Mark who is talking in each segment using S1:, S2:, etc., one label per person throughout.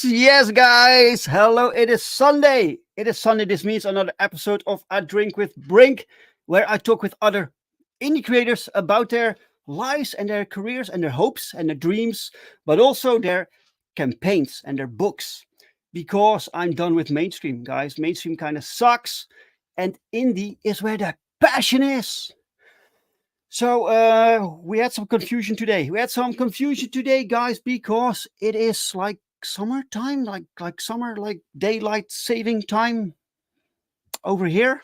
S1: Yes, guys. Hello. It is Sunday. This means another episode of A Drink with Brink, where I talk with other indie creators about their lives and their careers and their hopes and their dreams, but also their campaigns and their books. Because I'm done with mainstream, guys. Mainstream kind of sucks, and indie is where the passion is. So we had some confusion today. Guys, because it is like summertime, like summer, like daylight saving time over here.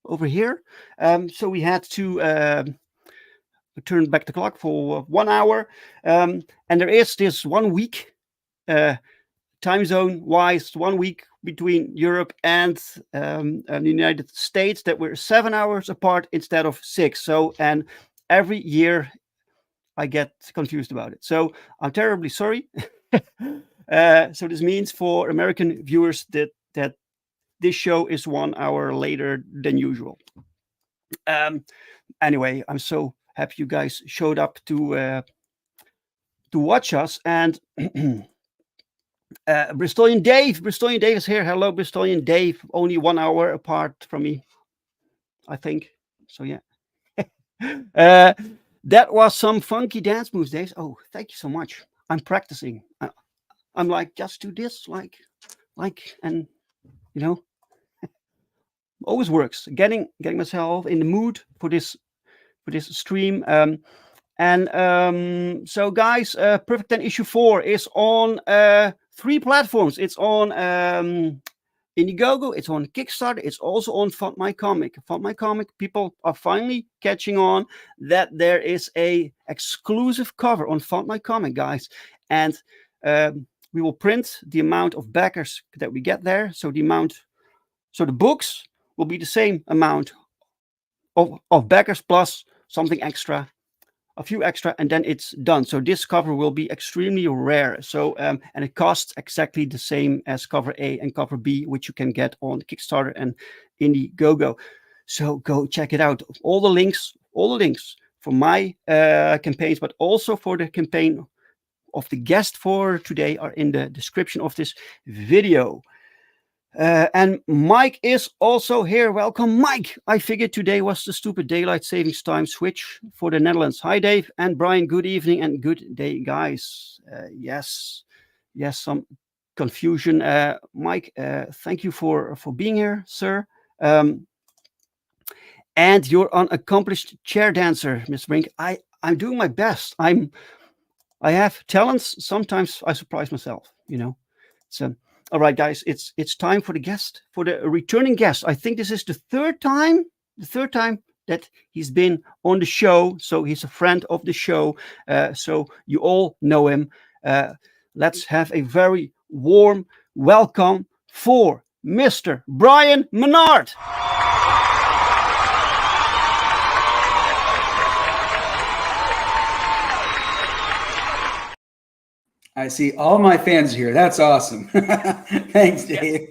S1: So we had to turn back the clock for 1 hour, and there is this 1 week time zone wise, 1 week between Europe and the United States that we're 7 hours apart instead of 6. So, and every year I get confused about it. So I'm terribly sorry. So this means for American viewers that this show is 1 hour later than usual. Anyway, I'm so happy you guys showed up to watch us. And Bristolian Dave is here. Hello, Bristolian Dave. Only 1 hour apart from me, I think. So yeah. That was some funky dance moves, Dave. Oh, thank you so much. I'm practicing. I'm like, just do this, like, and you know, always works. Getting myself in the mood for this stream. So guys, Perfect 10 issue 4 is on 3 platforms. It's on Indiegogo, it's on Kickstarter, it's also on FundMyComic. FundMyComic, people are finally catching on that there is a exclusive cover on FundMyComic, guys. And we will print the amount of backers that we get there. So the books will be the same amount of backers plus something extra, a few extra, and then it's done. So this cover will be extremely rare. So and it costs exactly the same as cover A and cover B, which you can get on Kickstarter and Indiegogo. So go check it out. All the links for my campaigns, but also for the campaign of the guest for today are in the description of this video. And Mike is also here. Welcome, Mike. I figured today was the stupid daylight savings time switch for the Netherlands. Hi, Dave and Brian. Good evening and good day, guys. Yes, some confusion. Mike, thank you for being here, sir. And you're an accomplished chair dancer, Miss Brink. I'm doing my best. I have talents. Sometimes I surprise myself, you know. So, all right, guys, it's time for the returning guest. I think this is the third time that he's been on the show. So he's a friend of the show. So you all know him. Let's have a very warm welcome for Mr. Brian Menard.
S2: I see all my fans here. That's awesome. Thanks, Dave.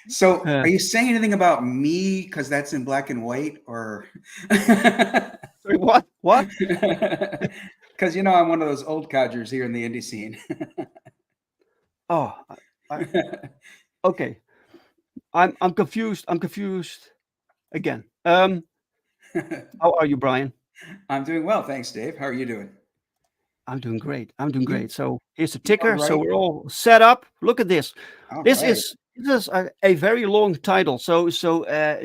S2: So are you saying anything about me because that's in black and white, or
S1: Sorry, what? What?
S2: because I'm one of those old codgers here in the indie scene.
S1: Oh, okay. I'm confused. I'm confused again. How are you, Brian?
S2: I'm doing well, thanks, Dave. How are you doing?
S1: I'm doing great. I'm doing
S2: You
S1: great. So here's the
S2: you all
S1: ticker. So
S2: right?
S1: we're all set up. Look at this.
S2: All
S1: This
S2: right.
S1: is a very long title. So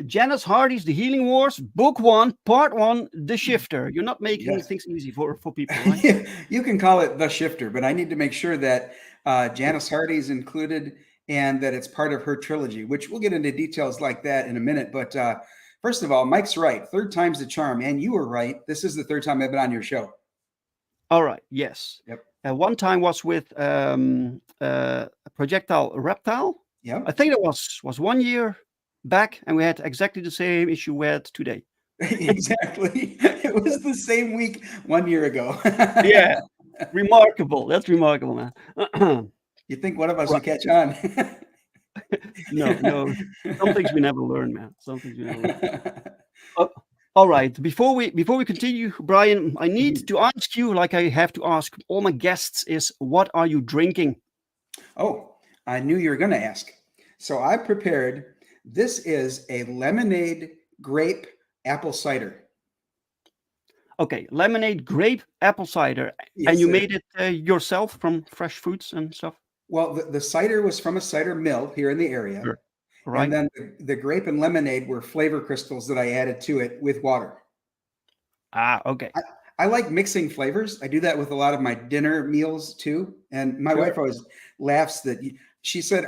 S1: Janice Hardy's The Healing Wars, Book One, Part One, The Shifter. You're not making
S2: Yes.
S1: things easy for people, right?
S2: You can call it The Shifter, but I need to make sure that Janice Hardy is included and that it's part of her trilogy, which we'll get into details like that in a minute. But first of all, Mike's right. Third time's the charm. And you were right. This is the third time I've been on your show.
S1: All right. Yes.
S2: Yep.
S1: One time was with Projectile Reptile.
S2: Yep.
S1: I think it was 1 year back, and we had exactly the same issue we had today.
S2: Exactly. It was the same week 1 year ago.
S1: Yeah. Remarkable. That's remarkable, man.
S2: You think one of us would catch on?
S1: No. Some things we never learn, man. Some things we never learn. All right. Before we continue, Brian, I need to ask you, like I have to ask all my guests, is what are you drinking?
S2: Oh, I knew you were going to ask. So I prepared. This is a lemonade grape apple cider.
S1: Okay, lemonade, grape, apple cider,
S2: Yes,
S1: and you
S2: sir.
S1: made it yourself from fresh fruits and stuff.
S2: Well, the cider was from a cider mill here in the area.
S1: Sure. Right.
S2: And then the grape and lemonade were flavor crystals that I added to it with water.
S1: Okay.
S2: I like mixing flavors. I do that with a lot of my dinner meals too. And my wife always laughs that she said,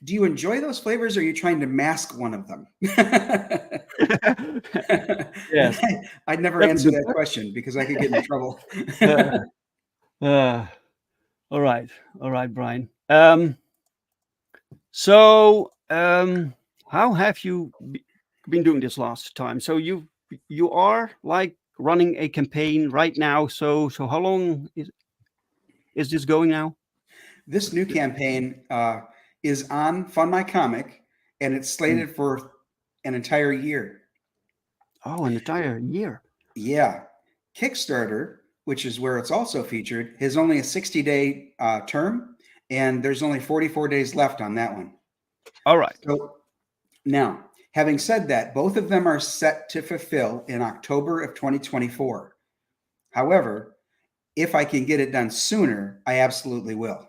S2: do you enjoy those flavors, or are you trying to mask one of them?
S1: Yes.
S2: I'd never answer that question because I could get in trouble.
S1: All right, Brian. So how have you been doing this last time? So you are like running a campaign right now. So how long is this going now?
S2: This new campaign is on FundMyComic, and it's slated for an entire year.
S1: Oh, an entire year.
S2: Yeah. Kickstarter, which is where it's also featured, is only a 60-day term, and there's only 44 days left on that one.
S1: All right.
S2: So now, having said that, both of them are set to fulfill in October of 2024. However, if I can get it done sooner, I absolutely will.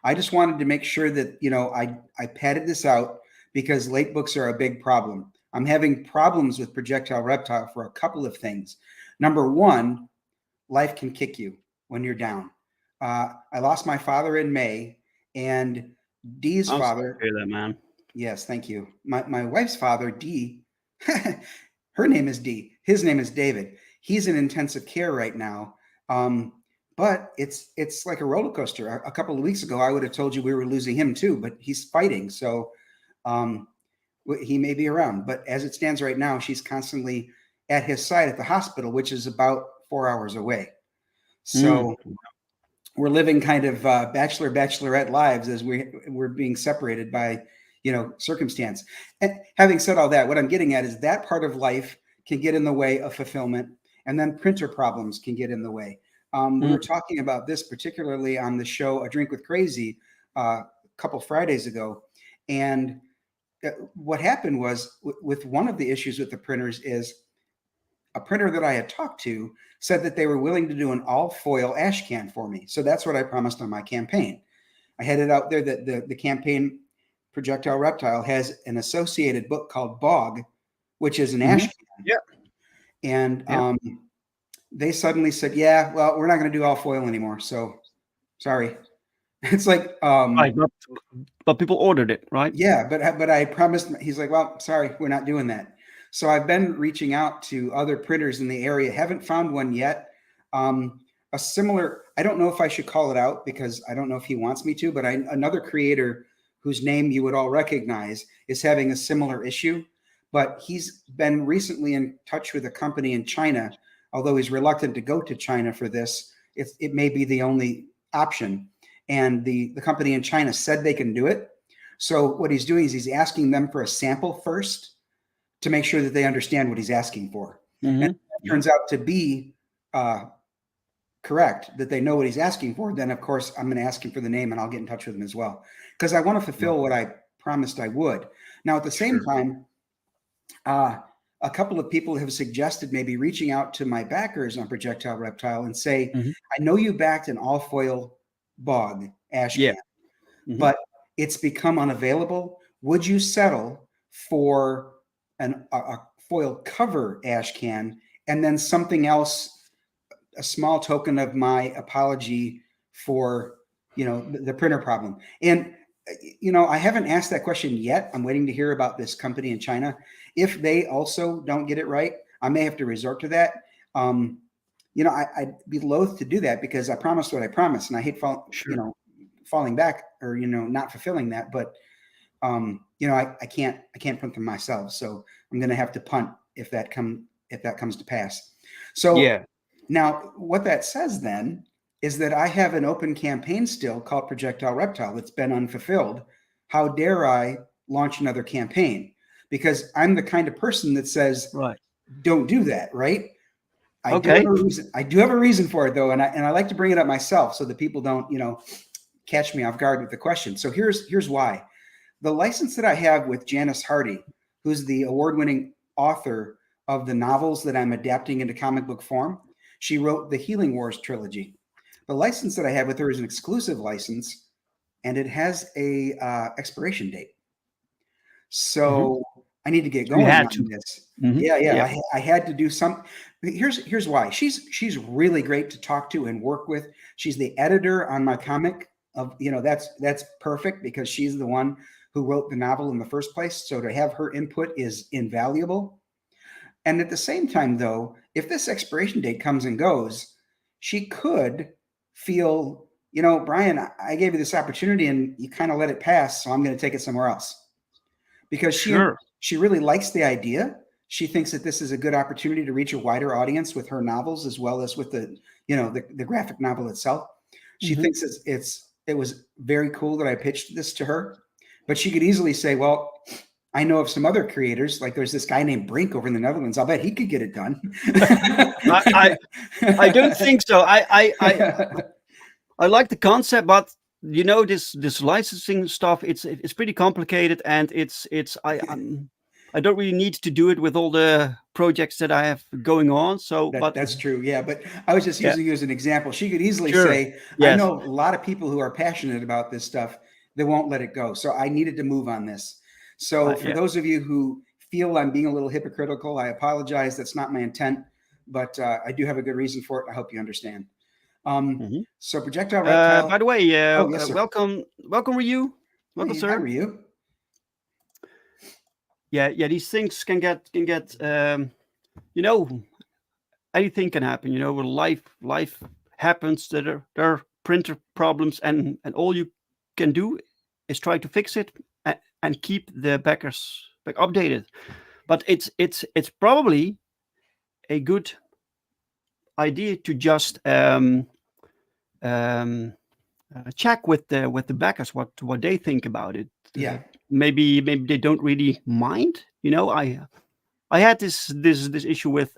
S2: I just wanted to make sure that, I padded this out because late books are a big problem. I'm having problems with Projectile Reptile for a couple of things. Number one, life can kick you when you're down. I lost my father in May, and Dee's father.
S1: Hear that, man.
S2: Yes, thank you. My wife's father, Dee, her name is Dee. His name is David. He's in intensive care right now. But it's like a roller coaster. A couple of weeks ago, I would have told you we were losing him too, but he's fighting. So he may be around. But as it stands right now, she's constantly at his side at the hospital, which is about 4 hours away. So we're living kind of bachelorette lives as we're being separated by, circumstance. And having said all that, what I'm getting at is that part of life can get in the way of fulfillment, and then printer problems can get in the way. We were talking about this particularly on the show A Drink with Crazy a couple Fridays ago. And what happened was with one of the issues with the printers is a printer that I had talked to said that they were willing to do an all foil ash can for me. So that's what I promised on my campaign. I had it out there that the campaign Projectile Reptile has an associated book called Bog, which is an ash can.
S1: Yeah.
S2: And they suddenly said, yeah, well, we're not going to do all foil anymore. So sorry. It's like,
S1: right, but people ordered it, right?
S2: Yeah, but I promised. He's like, well, sorry, we're not doing that. So I've been reaching out to other printers in the area. Haven't found one yet. A similar, I don't know if I should call it out because I don't know if he wants me to, but another creator whose name you would all recognize is having a similar issue. But he's been recently in touch with a company in China, although he's reluctant to go to China for this. It may be the only option, and the company in China said they can do it. So what he's doing is he's asking them for a sample first to make sure that they understand what he's asking for. And if it turns out to be correct, that they know what he's asking for, then of course I'm going to ask him for the name, and I'll get in touch with him as well, because I want to fulfill what I promised I would. Now, at the same time, a couple of people have suggested maybe reaching out to my backers on Projectile Reptile and say, I know you backed an all foil bog ash can, but it's become unavailable. Would you settle for a foil cover ash can, and then something else, a small token of my apology for, the printer problem? And, I haven't asked that question yet. I'm waiting to hear about this company in China. If they also don't get it right, I may have to resort to that. I'd be loath to do that, because I promised what I promised, and I hate falling back or, not fulfilling that. But, I can't print them myself. So I'm going to have to punt if that comes to pass. So now what that says then is that I have an open campaign still called Projectile Reptile that's been unfulfilled. How dare I launch another campaign? Because I'm the kind of person that says, don't do that, right? I do have a reason for it, though, and I like to bring it up myself so that people don't, catch me off guard with the question. So here's why. The license that I have with Janice Hardy, who's the award-winning author of the novels that I'm adapting into comic book form, she wrote the Healing Wars trilogy. The license that I have with her is an exclusive license, and it has a expiration date. So I need to get going on this. I had to do some. Here's why. She's really great to talk to and work with. She's the editor on my comic. That's perfect, because she's the one who wrote the novel in the first place. So to have her input is invaluable. And at the same time, though, if this expiration date comes and goes, she could feel, Brian, I gave you this opportunity and you kind of let it pass, so I'm going to take it somewhere else. Because she really likes the idea. She thinks that this is a good opportunity to reach a wider audience with her novels, as well as with the graphic novel itself. She thinks it was very cool that I pitched this to her, but she could easily say, well, I know of some other creators, like there's this guy named Brink over in the Netherlands. I'll bet he could get it done.
S1: I don't think so. I like the concept, but this licensing stuff, it's pretty complicated, and I don't really need to do it with all the projects that I have going on. So,
S2: that's true. Yeah. But I was just using you as an example. She could easily say, I know a lot of people who are passionate about this stuff that won't let it go. So I needed to move on this. So for those of you who feel I'm being a little hypocritical, I apologize. That's not my intent, but I do have a good reason for it. I hope you understand. So Projectile Reptile.
S1: By the way, welcome, Ryu. Welcome, sir.
S2: Hi, Ryu.
S1: Yeah. These things can get. Anything can happen. Life happens. There are printer problems, and all you can do is try to fix it and keep the backers updated. But it's probably a good idea to just check with the backers what they think about it. Maybe they don't really mind. I had this issue with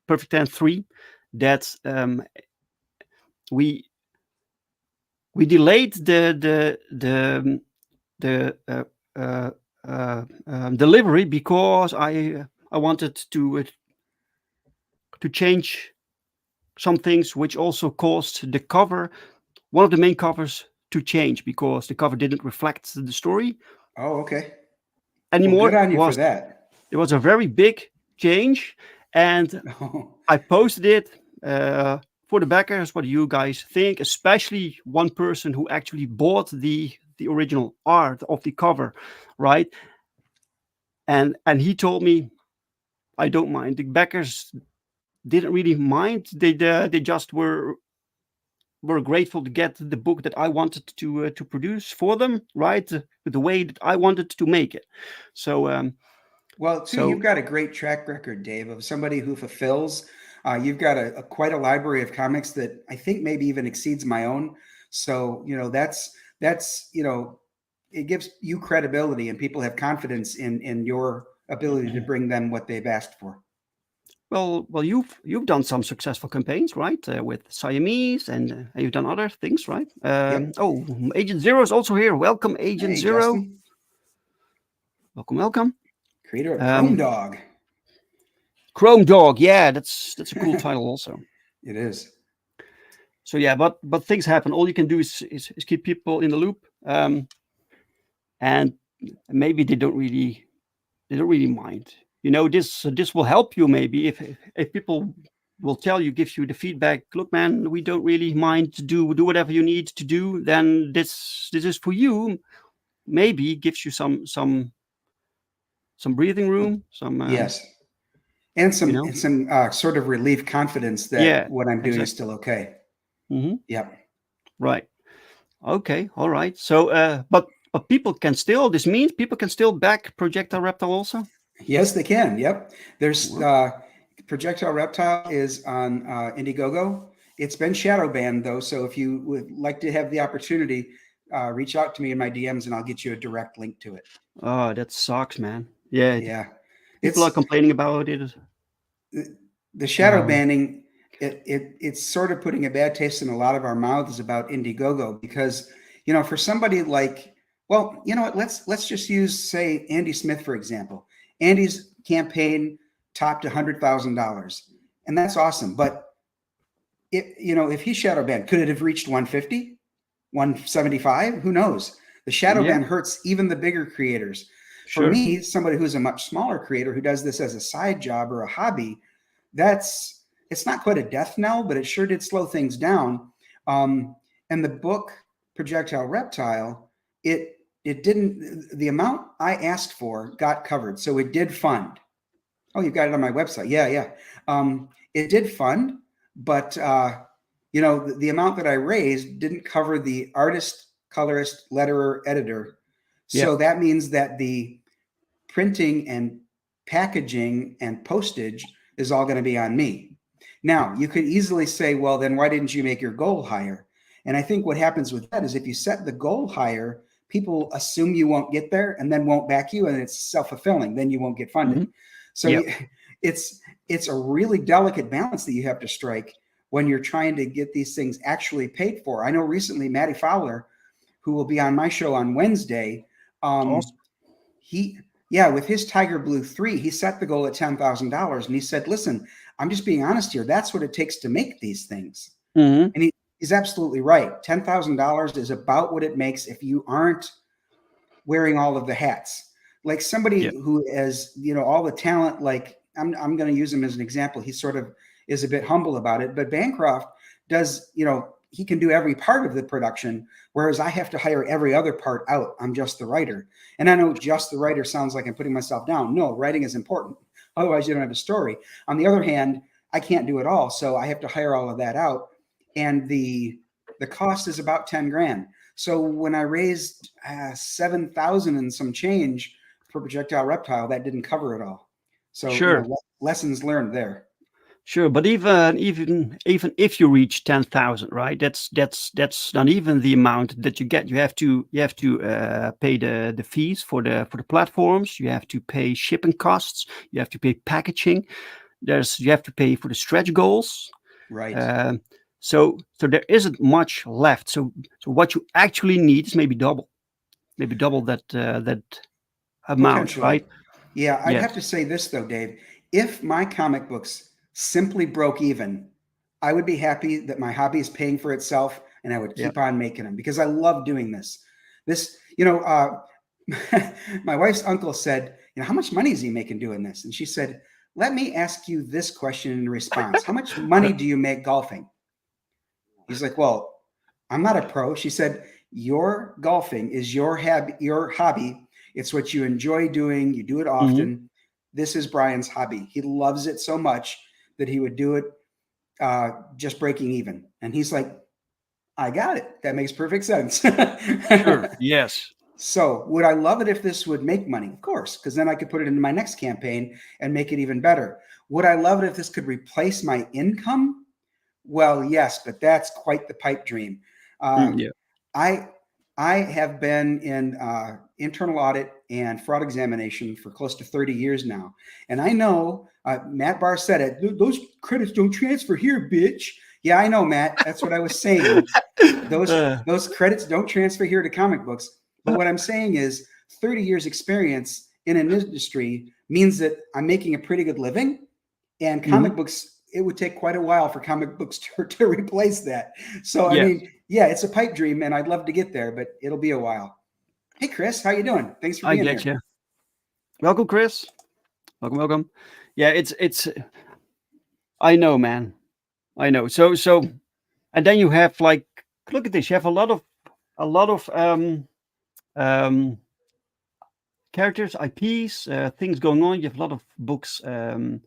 S1: Perfect 10 3 that we delayed the delivery because I wanted to change some things, which also caused the cover, one of the main covers, to change because the cover didn't reflect the story.
S2: Oh, okay.
S1: Anymore.
S2: Well, good on you for that.
S1: It was a very big change, and I posted it for the backers. What do you guys think? Especially one person who actually bought the original art of the cover, right? And he told me, I don't mind. The backers didn't really mind. They just were grateful to get the book that I wanted to produce for them, right? With the way that I wanted to make it. So,
S2: you've got a great track record, Dave, of somebody who fulfills You've got quite a library of comics that I think maybe even exceeds my own. So, that's it gives you credibility, and people have confidence in your ability to bring them what they've asked for.
S1: Well, you've done some successful campaigns, right? With Siamese, and you've done other things, right?
S2: Yep.
S1: Oh, Agent Zero is also here. Welcome, Agent
S2: Hey,
S1: Zero.
S2: Justin,
S1: Welcome, welcome.
S2: creator of Chrome Dog.
S1: Chrome Dog, yeah, that's a cool title also.
S2: It is.
S1: So yeah, but things happen. All you can do is keep people in the loop, and maybe they don't really mind. This will help you maybe if people will tell you, give you the feedback. Look, man, we don't really mind to do whatever you need to do. Then this is for you. Maybe gives you some breathing room.
S2: Yes. And some sort of relief, confidence that what I'm doing is still okay.
S1: Mm-hmm.
S2: Yep.
S1: Right. Okay. All right. So, but people can still. This means people can still back Projectile Reptile also.
S2: Yes, they can. Yep. There's Projectile Reptile is on Indiegogo. It's been shadow banned though, so if you would like to have the opportunity, reach out to me in my DMs and I'll get you a direct link to it.
S1: Oh, that sucks, man. Yeah.
S2: Yeah.
S1: People are complaining about it.
S2: The shadow banning, it's sort of putting a bad taste in a lot of our mouths about Indiegogo because, for somebody like, well, you know what, let's just use, say, Andy Smith, for example. Andy's campaign topped $100,000, and that's awesome. But if he shadow banned, could it have reached 150, 175? Who knows? The shadow ban hurts even the bigger creators. Sure. For me, somebody who's a much smaller creator who does this as a side job or a hobby, it's not quite a death knell, but it sure did slow things down. And the book Projectile Reptile, it didn't, the amount I asked for got covered. So it did fund. Oh, you've got it on my website. Yeah. It did fund, but the amount that I raised didn't cover the artist, colorist, letterer, editor. So that means that the printing and packaging and postage is all going to be on me. Now, you could easily say, well, then why didn't you make your goal higher? And I think what happens with that is if you set the goal higher, people assume you won't get there and then won't back you, and it's self-fulfilling. Then you won't get funded. Mm-hmm. So it's a really delicate balance that you have to strike when you're trying to get these things actually paid for. I know recently Maddie Fowler, who will be on my show on Wednesday, awesome. With his Tiger Blue 3, he set the goal at $10,000, and he said, listen, I'm just being honest here. That's what it takes to make these things. Mm-hmm. And he's absolutely right. $10,000 is about what it makes if you aren't wearing all of the hats. Like somebody who has, all the talent, like I'm going to use him as an example. He sort of is a bit humble about it, but Bancroft does, he can do every part of the production, whereas I have to hire every other part out. I'm just the writer. And I know just the writer sounds like I'm putting myself down. No, writing is important. Otherwise, you don't have a story. On the other hand, I can't do it all. So I have to hire all of that out. And the cost is about 10 grand. So when I raised 7,000 and some change for Projectile Reptile, that didn't cover it all. So lessons learned there.
S1: Sure, but even if you reach 10,000, right? That's not even the amount that you get. You have to pay the fees for the platforms. You have to pay shipping costs. You have to pay packaging. You have to pay for the stretch goals.
S2: Right.
S1: So there isn't much left. So what you actually need is maybe double that amount, right?
S2: Yeah, I'd have to say this though, Dave. If my comic books simply broke even, I would be happy that my hobby is paying for itself, and I would keep on making them because I love doing this. My wife's uncle said, how much money is he making doing this? And she said, let me ask you this question in response. How much money do you make golfing? He's like, well, I'm not a pro. She said, your golfing is your hobby. It's what you enjoy doing. You do it often. Mm-hmm. This is Brian's hobby. He loves it so much that he would do it just breaking even. And he's like, I got it. That makes perfect sense.
S1: Sure. Yes.
S2: So would I love it if this would make money? Of course, because then I could put it into my next campaign and make it even better. Would I love it if this could replace my income? Well, yes, but that's quite the pipe dream.
S1: Yeah.
S2: I I have been in internal audit and fraud examination for close to 30 years now, and I know Matt Barr said it. Those credits don't transfer here, bitch. Yeah, I know, Matt. That's what I was saying. Those credits don't transfer here to comic books. But what I'm saying is 30 years experience in an industry means that I'm making a pretty good living, and comic books, it would take quite a while for comic books to replace that. So, I mean, yeah, it's a pipe dream, and I'd love to get there, but it'll be a while. Hey, Chris, how you doing? Thanks for being here.
S1: Welcome, Chris. Welcome. Yeah, it's. I know, man. I know. So, and then you have like, look at this. You have a lot of characters, IPs, things going on. You have a lot of books in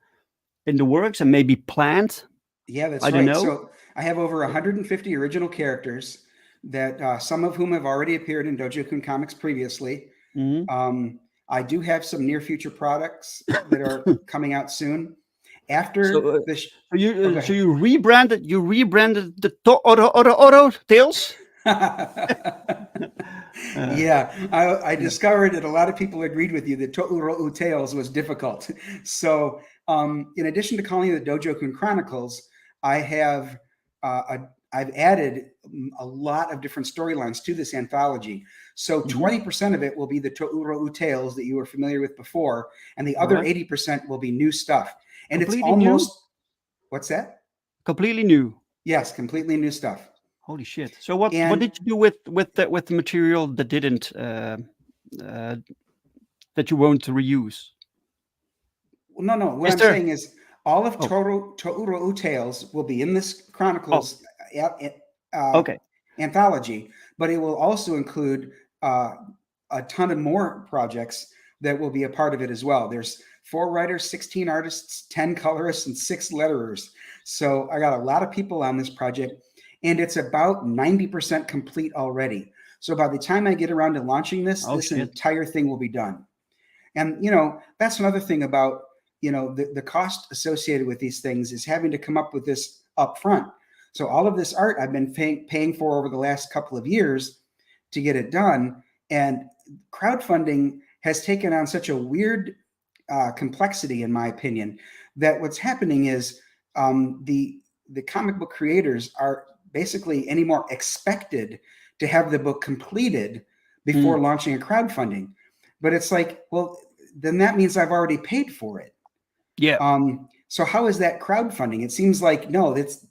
S1: the works and maybe planned.
S2: Yeah, that's
S1: I
S2: right.
S1: don't know.
S2: So I have over 150 original characters that some of whom have already appeared in Dojo Kun Comics previously. I do have some near future products that are coming out soon. After this,
S1: so you rebranded the Oro Tales.
S2: Yeah, I discovered that a lot of people agreed with you that To'uro Tales was difficult. So, in addition to calling it the Dojo Kun Chronicles, I have I've added a lot of different storylines to this anthology. So 20% of it will be the To'uro Tales that you were familiar with before, and the other 80% will be new stuff. And completely it's almost new? What's that?
S1: Completely new.
S2: Yes, completely new stuff.
S1: Holy shit! So what did you do with the material that didn't that you won't reuse?
S2: No. What I'm saying is all of To'uro Tales will be in this Chronicles anthology, but it will also include a ton of more projects that will be a part of it as well. There's 4 writers, 16 artists, 10 colorists, and 6 letterers. So I got a lot of people on this project, and it's about 90% complete already. So by the time I get around to launching this, this entire thing will be done. And, that's another thing about, the cost associated with these things is having to come up with this up front. So all of this art I've been paying for over the last couple of years to get it done. And crowdfunding has taken on such a weird complexity, in my opinion, that what's happening is the comic book creators are basically anymore expected to have the book completed before launching a crowdfunding. But it's like, well, then that means I've already paid for it.
S1: Yeah.
S2: So how is that crowdfunding? It seems like, no, this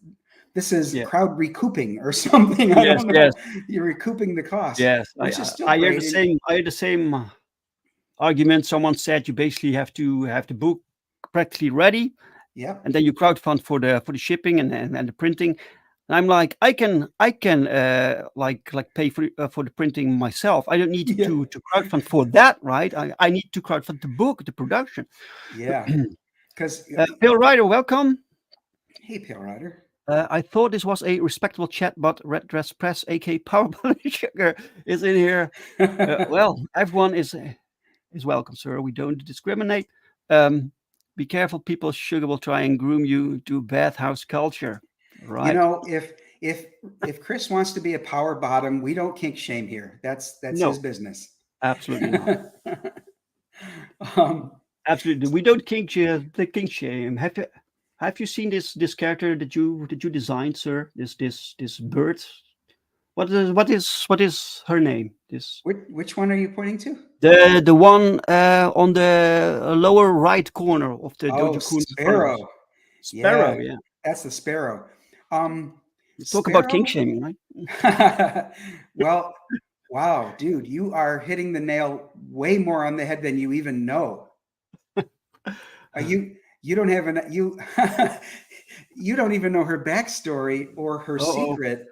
S2: is crowd recouping or something. I don't know. You're recouping the cost.
S1: Yes. I hear the same argument. Someone said you basically have to have the book practically ready.
S2: Yeah.
S1: And then you crowdfund for the shipping and the printing. And I'm like, I can like pay for the printing myself. I don't need to crowdfund for that, right? I need to crowdfund the book, the production.
S2: Yeah. Because
S1: Pale Rider, welcome.
S2: Hey, Pale Rider.
S1: I thought this was a respectable chat, but Red Dress Press, aka Power Sugar, is in here. Well, everyone is welcome, sir. We don't discriminate. Be careful, people. Sugar will try and groom you to bathhouse culture. Right.
S2: If Chris wants to be a power bottom, we don't kink shame here. That's his business.
S1: Absolutely not. Absolutely, we don't kink shame. Have you seen this character that you designed, sir? This bird. What is her name?
S2: Which one are you pointing to?
S1: The one on the lower right corner of the Dojo Kun.
S2: Sparrow.
S1: Sparrow, yeah.
S2: That's the Sparrow.
S1: Talk about kink shaming, right?
S2: Well, wow, dude, you are hitting the nail way more on the head than you even know. You don't have you don't even know her backstory or her secret.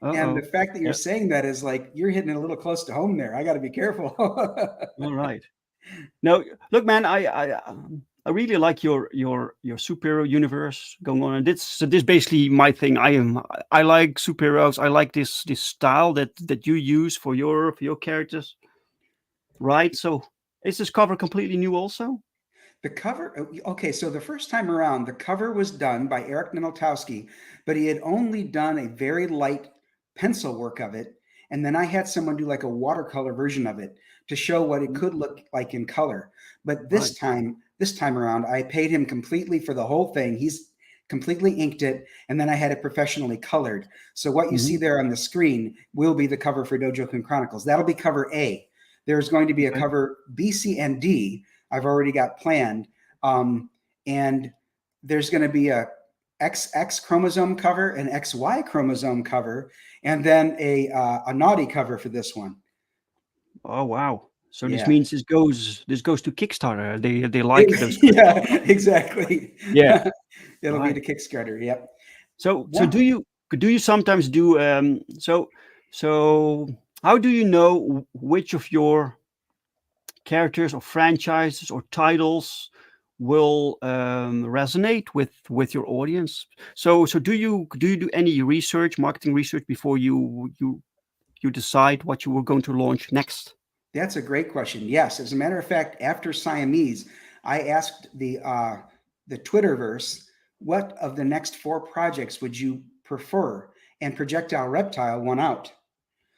S2: And the fact that you're saying that is like you're hitting it a little close to home there. I got to be careful.
S1: All right. No, look, man, I really like your superhero universe going on, and this basically my thing. I like superheroes. I like this style that you use for your characters. Right. So is this cover completely new also?
S2: The cover, okay, so the first time around, the cover was done by Eric Nowotowski, but he had only done a very light pencil work of it. And then I had someone do like a watercolor version of it to show what it could look like in color. But
S1: Right.
S2: this time around, I paid him completely for the whole thing. He's completely inked it, and then I had it professionally colored. So what you see there on the screen will be the cover for Dojo Kun Chronicles. That'll be cover A. There's going to be a
S1: Okay.
S2: cover B, C, and D I've already got planned. And there's going to be a XX chromosome cover, an XY chromosome cover, and then a naughty cover for this one.
S1: Oh wow. So this
S2: Yeah.
S1: means this goes to Kickstarter. They like those.
S2: Yeah, exactly.
S1: Yeah.
S2: It'll be
S1: Right.
S2: the Kickstarter. Yep.
S1: So
S2: One,
S1: do you sometimes do so how do you know which of your characters or franchises or titles will resonate with your audience? So do you do any research, marketing research before you decide what you were going to launch next?
S2: that's a great question. Yes, as a matter of fact, after Siamese, I asked the Twitterverse, what of the next 4 projects would you prefer? And Projectile Reptile won out.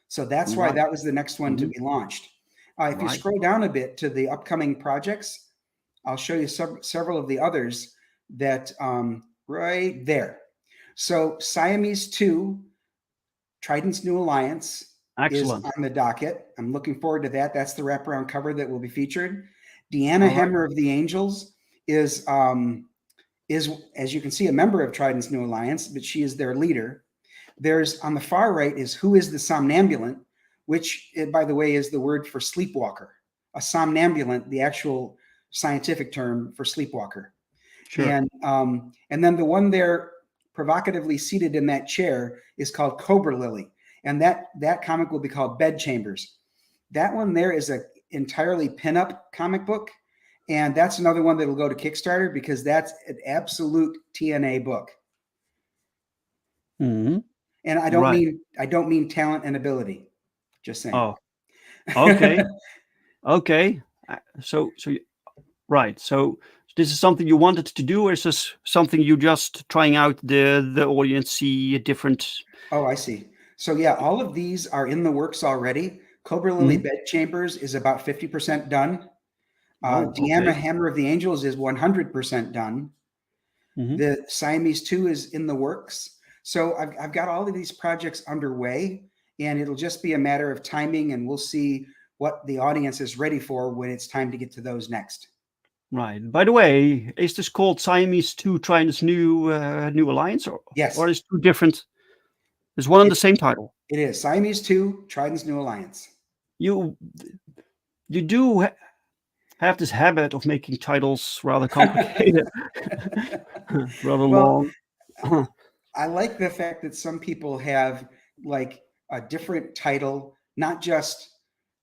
S2: So that's why
S1: Right.
S2: that was the next one to
S1: Hmm.
S2: be launched. If you
S1: Right.
S2: scroll down a bit to the upcoming projects, I'll show you several of the others that right there. So Siamese 2, Trident's New Alliance is
S1: Excellent.
S2: on the docket. I'm looking forward to that. That's the wraparound cover that will be featured. Deanna
S1: All right.
S2: Hammer of the Angels is, as you can see, a member of Trident's New Alliance, but she is their leader. There's on the far right is Who is the Somnambulant, which, by the way, is the word for sleepwalker. A somnambulant, the actual scientific term for sleepwalker.
S1: Sure.
S2: And then the one there provocatively seated in that chair is called Cobra Lily, and that comic will be called Bed Chambers. That one there is a entirely pinup comic book, and that's another one that will go to Kickstarter because that's an absolute TNA book.
S1: Hmm.
S2: And I
S1: Right.
S2: don't mean talent and ability. Just saying.
S1: Oh, okay. Okay. Right. So this is something you wanted to do, or is this something you just trying out the audience see a different?
S2: Oh, I see. So yeah, all of these are in the works already. Cobra Lily
S1: Mhm.
S2: Bed Chambers is about 50% done.
S1: Oh,
S2: Deanna
S1: okay.
S2: Hammer of the Angels is 100% done.
S1: Hmm.
S2: The Siamese 2 is in the works. So I've got all of these projects underway, and it'll just be a matter of timing, and we'll see what the audience is ready for when it's time to get to those next.
S1: Right. By the way, is this called Siamese 2 trying this new alliance, or
S2: Yes,
S1: is two different? Is one and
S2: it,
S1: the same title?
S2: it is. Siamese 2, Trident's New Alliance.
S1: You you do have this habit of making titles rather complicated, rather
S2: Well,
S1: long.
S2: I like the fact that some people have like a different title, not just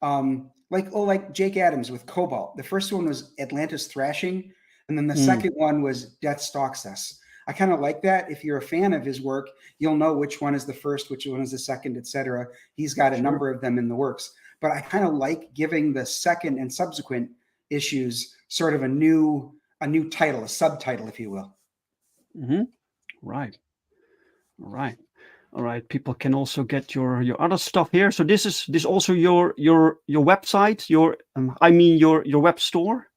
S2: like Jake Adams with Cobalt. The first one was Atlantis Thrashing, and then the
S1: Mm,
S2: second one was Death Stalks Us. I kind of like that. If you're a fan of his work, you'll know which one is the first, which one is the second, etc. He's got a
S1: sure.
S2: number of them in the works. But I kind of like giving the second and subsequent issues sort of a new title, a subtitle, if you will.
S1: Hmm. Right. All right. All right. People can also get your other stuff here. So this also your website, your I mean your web store.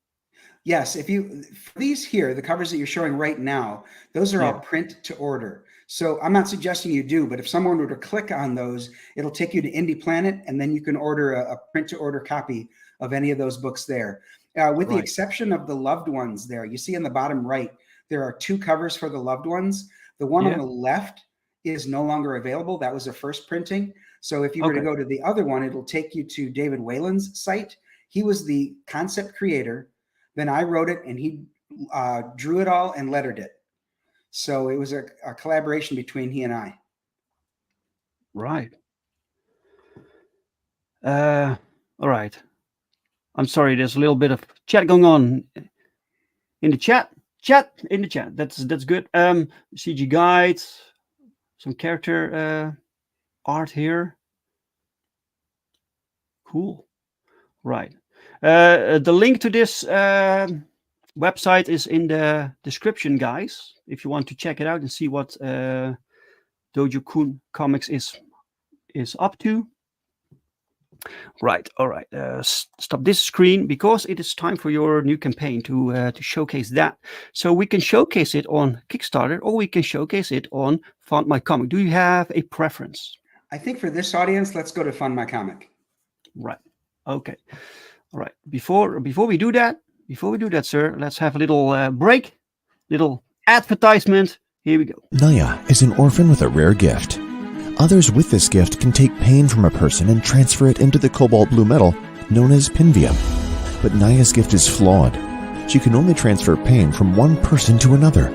S2: Yes, if you for these here, the covers that you're showing right now, those are all
S1: Yeah.
S2: print to order. So I'm not suggesting you do, but if someone were to click on those, it'll take you to Indie Planet, and then you can order a print to order copy of any of those books there. With the
S1: Right.
S2: exception of the loved ones there, you see in the bottom right, there are 2 covers for the loved ones. The one on
S1: Yeah.
S2: the left is no longer available. That was a first printing. So if you were to
S1: Okay.
S2: go to the other one, it'll take you to David Whalen's site. He was the concept creator. Then I wrote it, and he drew it all and lettered it. So it was a collaboration between he and I.
S1: Right. All right. I'm sorry. There's a little bit of chat going on in the chat. Chat in the chat. That's good. CG guide, some character art here. Cool. Right. The link to this website is in the description, guys. If you want to check it out and see what Dojo Kun Comics is up to. Right. All right. Stop this screen because it is time for your new campaign to showcase that. So we can showcase it on Kickstarter or we can showcase it on FundMyComic. Do you have a preference?
S2: I think for this audience, let's go to FundMyComic.
S1: Right. Okay. All right. Before we do that, sir, let's have a little break, little advertisement. Here we go.
S3: Naya is an orphan with a rare gift. Others with this gift can take pain from a person and transfer it into the cobalt blue metal known as pinvium. But Naya's gift is flawed. She can only transfer pain from one person to another.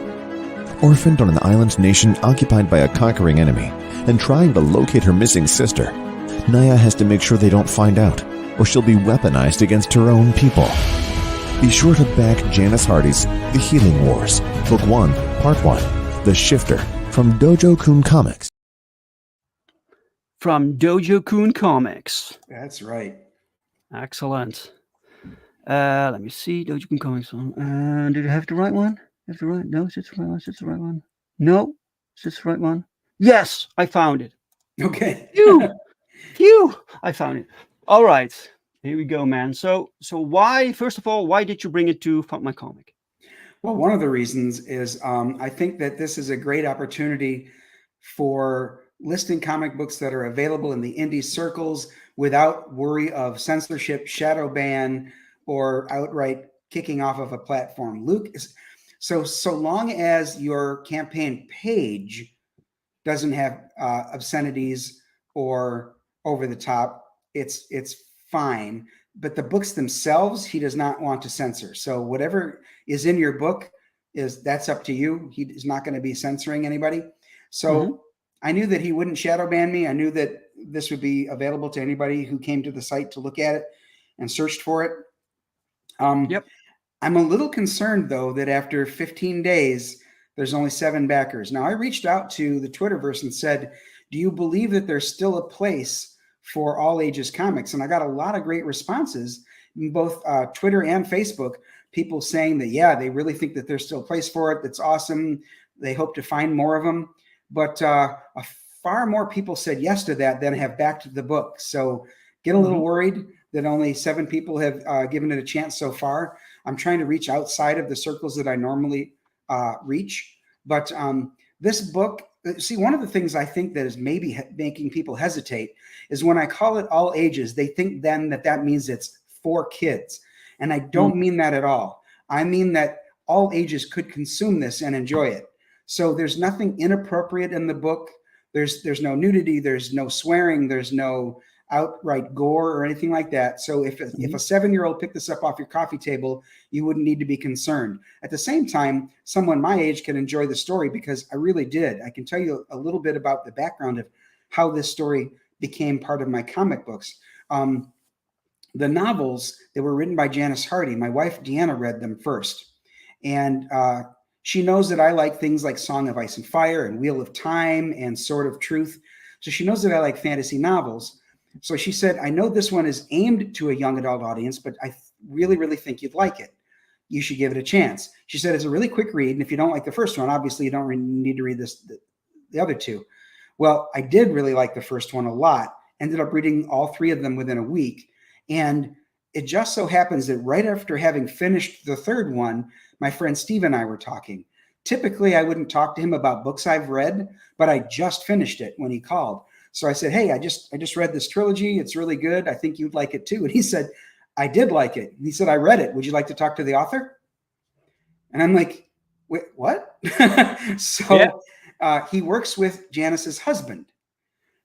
S3: Orphaned on an island nation occupied by a conquering enemy and trying to locate her missing sister, Naya has to make sure they don't find out, or she'll be weaponized against her own people. Be sure to back Janice Hardy's The Healing Wars, Book 1, Part 1, The Shifter, from Dojo Kun Comics.
S1: From Dojo Kun Comics.
S2: That's right.
S1: Excellent. Let me see. Dojo Kun Comics. Did I have the right one? Have the right? No, is it the right one? Is it the right one? No, is it the right one? Yes, I found it.
S2: Okay.
S1: Phew! I found it. All right. Here we go, man. So why, first of all, why did you bring it to FundMyComic?
S2: Well, one of the reasons is I think that this is a great opportunity for listing comic books that are available in the indie circles without worry of censorship, shadow ban, or outright kicking off of a platform. Luke is so long as your campaign page doesn't have obscenities or over the top, it's fine. But the books themselves, he does not want to censor. So whatever is in your book that's up to you. He is not going to be censoring anybody. So I knew that he wouldn't shadow ban me. I knew that this would be available to anybody who came to the site to look at it and searched for it.
S1: Yep.
S2: I'm a little concerned, though, that after 15 days, there's only 7 backers. Now, I reached out to the Twitterverse and said, do you believe that there's still a place for all ages comics? And I got a lot of great responses in both Twitter and Facebook, people saying that, yeah, they really think that there's still a place for it. That's awesome. They hope to find more of them. But far more people said yes to that than have backed the book. So get a little worried that only 7 people have given it a chance so far. I'm trying to reach outside of the circles that I normally reach. But this book, see, one of the things I think that is maybe making people hesitate is when I call it all ages, they think then that means it's for kids. And I don't mean that at all. I mean that all ages could consume this and enjoy it. So there's nothing inappropriate in the book. There's no nudity. There's no swearing. There's no outright gore or anything like that. So if a 7-year-old picked this up off your coffee table, you wouldn't need to be concerned. At the same time, someone my age can enjoy the story because I really did. I can tell you a little bit about the background of how this story became part of my comic books. The novels that were written by Janice Hardy, my wife Deanna read them first. And she knows that I like things like Song of Ice and Fire and Wheel of Time and Sword of Truth. So she knows that I like fantasy novels. So she said, I know this one is aimed to a young adult audience, but I really, really think you'd like it. You should give it a chance. She said, it's a really quick read. And if you don't like the first one, obviously you don't really need to read the other 2. Well, I did really like the first one a lot. Ended up reading all 3 of them within a week. And it just so happens that right after having finished the 3rd one, my friend Steve and I were talking. Typically, I wouldn't talk to him about books I've read, but I just finished it when he called. So I said, hey, I just read this trilogy. It's really good. I think you'd like it too. And he said, I did like it. And he said, I read it. Would you like to talk to the author? And I'm like, wait, what? So he works with Janice's husband.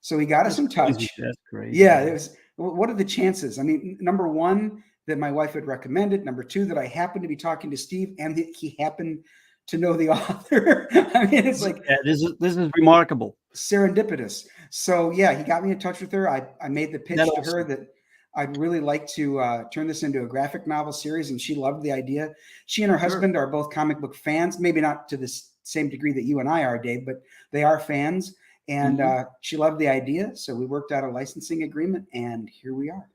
S2: So he got us in touch.
S1: That's great.
S2: Yeah. It was, what are the chances? I mean, number 1, that my wife had recommended. Number 2, that I happened to be talking to Steve and that he happened to know the author. I mean, it's like,
S1: this is remarkable.
S2: Serendipitous. So yeah, he got me in touch with her. I made the pitch to her that I'd really like to turn this into a graphic novel series, and she loved the idea. She and her husband are both comic book fans, maybe not to the same degree that you and I are, Dave, but they are fans. And she loved the idea. So we worked out a licensing agreement, and here we are.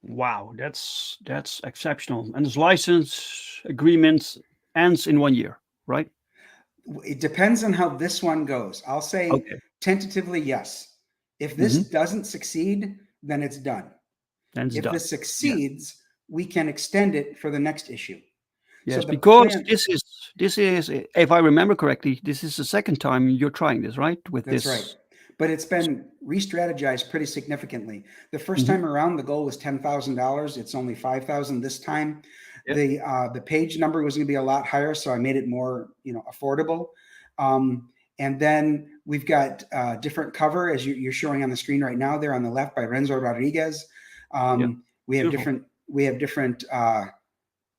S1: Wow, that's exceptional. And this license agreement ends in 1 year, right?
S2: It depends on how this one goes. I'll say
S1: Okay.
S2: tentatively yes. If this
S1: Mm-hmm.
S2: doesn't succeed, then it's done.
S1: Then it's
S2: If
S1: done.
S2: this
S1: Yeah.
S2: succeeds, we can extend it for the next issue. So
S1: Yes,
S2: the
S1: because
S2: plan,
S1: this is, if I remember correctly, this is the second time you're trying this, right? With
S2: that's right.
S1: this.
S2: But it's been re-strategized pretty significantly. The first
S1: Mhm.
S2: time around, the goal was $10,000. It's only 5,000 this time.
S1: Yeah.
S2: The page number was going to be a lot higher, so I made it more affordable. And then we've got different cover as you're showing on the screen right now. There on the left by Renzo Rodriguez.
S1: Yeah.
S2: We have
S1: Beautiful.
S2: different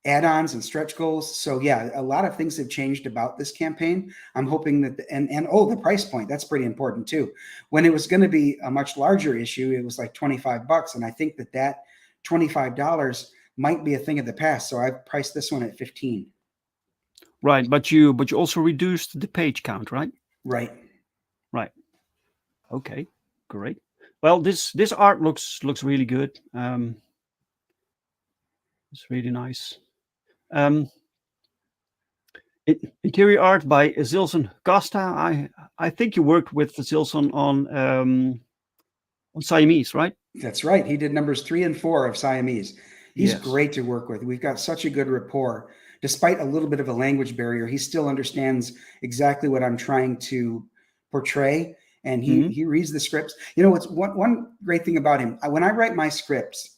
S2: add-ons and stretch goals. So yeah, a lot of things have changed about this campaign. I'm hoping that the price point, that's pretty important too. When it was going to be a much larger issue, it was like $25, and I think that $25 might be a thing of the past. So I've priced this one at 15.
S1: Right, but you also reduced the page count, right?
S2: Right.
S1: Right. Okay. Great. Well, this art looks really good. It's really nice. Interior art by Zilson Costa. I think you worked with Zilson on Siamese, right?
S2: That's right. He did numbers 3 and 4 of Siamese. He's
S1: Yes.
S2: great to work with. We've got such a good rapport. Despite a little bit of a language barrier, he still understands exactly what I'm trying to portray, and he reads the scripts. It's one great thing about him. When I write my scripts,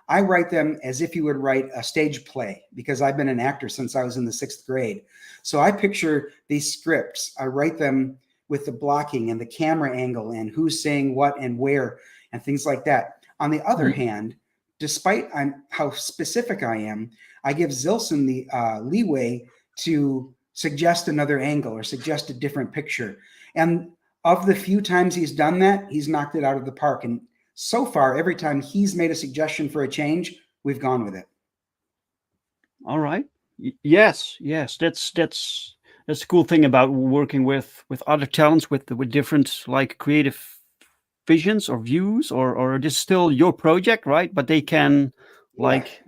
S2: I write them as if you would write a stage play, because I've been an actor since I was in the 6th grade. So I picture these scripts. I write them with the blocking and the camera angle and who's saying what and where and things like that. On the other hand, despite how specific I am, I give Zilson the leeway to suggest another angle or suggest a different picture. And of the few times he's done that, he's knocked it out of the park. And so far, every time he's made a suggestion for a change, we've gone with it.
S1: All right. Yes. That's the cool thing about working with other talents with different like creative visions or views, or it is still your project, right? But they can like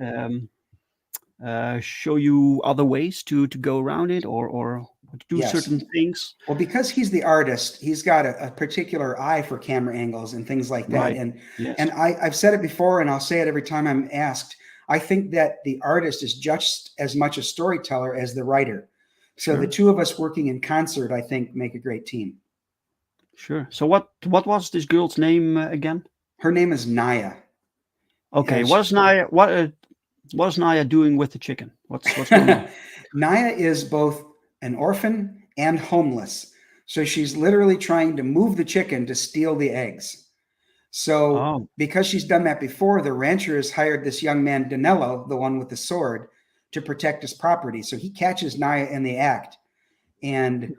S1: show you other ways to go around it or do certain things.
S2: Well, because he's the artist, he's got a particular eye for camera angles and things like that.
S1: Right.
S2: And
S1: Yes.
S2: and I've said it before, and I'll say it every time I'm asked. I think that the artist is just as much a storyteller as the writer. So
S1: Sure.
S2: the two of us working in concert, I think, make a great team.
S1: Sure. So what was this girl's name again?
S2: Her name is Naya.
S1: Okay.
S2: And
S1: What is Naya? What is Naya doing with the chicken? What's going on?
S2: Naya is both an orphan and homeless. So she's literally trying to move the chicken to steal the eggs. So because she's done that before, the rancher has hired this young man, Danilo, the one with the sword, to protect his property. So he catches Naya in the act. And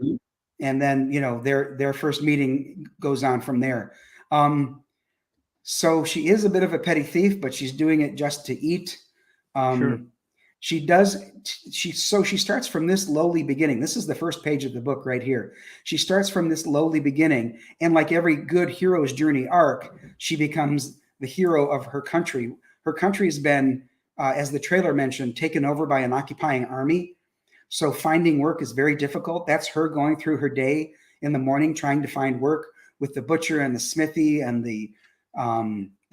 S2: then, their first meeting goes on from there. So she is a bit of a petty thief, but she's doing it just to eat.
S1: Sure.
S2: She starts from this lowly beginning. This is the first page of the book right here. She starts from this lowly beginning, and like every good hero's journey arc, she becomes the hero of her country. Her country has been, as the trailer mentioned, taken over by an occupying army. So finding work is very difficult. That's her going through her day in the morning, trying to find work with the butcher and the smithy and the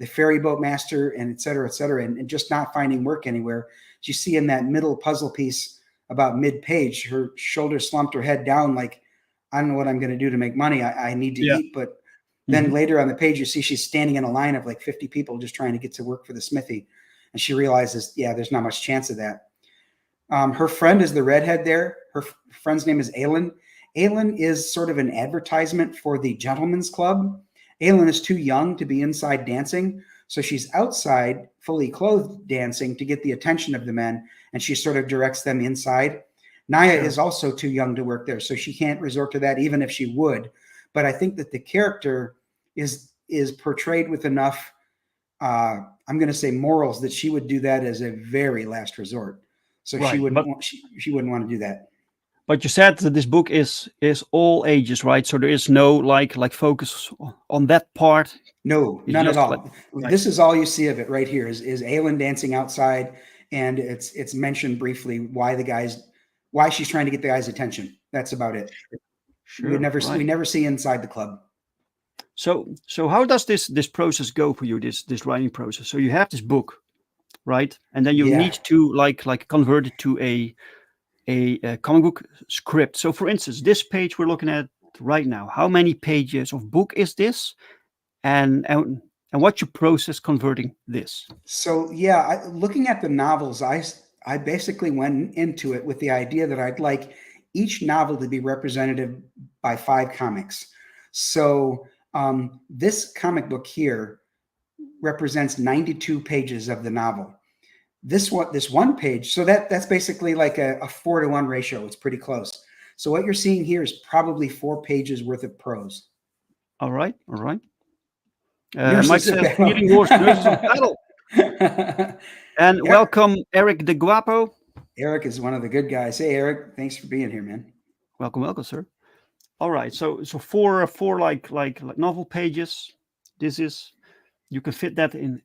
S2: ferry boat master and et cetera, and just not finding work anywhere. You see in that middle puzzle piece about mid-page, her shoulders slumped, her head down, like, I don't know what I'm going to do to make money. I need to eat. But then later on the page, you see she's standing in a line of like 50 people just trying to get to work for the smithy. And she realizes, there's not much chance of that. Her friend is the redhead there. Her friend's name is Aylin. Aylin is sort of an advertisement for the gentleman's club. Aylin is too young to be inside dancing. So she's outside, fully clothed, dancing to get the attention of the men, and she sort of directs them inside. Naya is also too young to work there, so she can't resort to that even if she would. But I think that the character is portrayed with enough, I'm going to say morals, that she would do that as a very last resort. So she wouldn't want to do that.
S1: But you said that this book is all ages, right? So there is no like focus on that part.
S2: No,
S1: It's
S2: none at
S1: just
S2: all.
S1: like
S2: This is all you see of it right here is Aelin dancing outside, and it's mentioned briefly why she's trying to get the guy's attention. That's about it.
S1: sure, right.
S2: We never see inside the club.
S1: So how does this process go for you? This writing process. So you have this book, right? And then you
S2: Yeah.
S1: need to like convert it to a comic book script. So for instance, this page we're looking at right now, how many pages of book is this? And what's your process converting this?
S2: So yeah, looking at the novels, I basically went into it with the idea that I'd like each novel to be representative by 5 comics. So this comic book here represents 92 pages of the novel. This one page, so that's basically like a 4-to-1 ratio. It's pretty close. So what you're seeing here is probably 4 pages worth of prose.
S1: All right.
S2: Nurses
S1: Mike
S2: of
S1: says,
S2: Battle.
S1: "Eating Wars, Nurses of Battle." And
S2: Yeah.
S1: welcome, Eric de Guapo.
S2: Eric is one of the good guys. Hey, Eric, thanks for being here, man.
S1: Welcome, sir. All right, so four like novel pages. This is, you can fit that in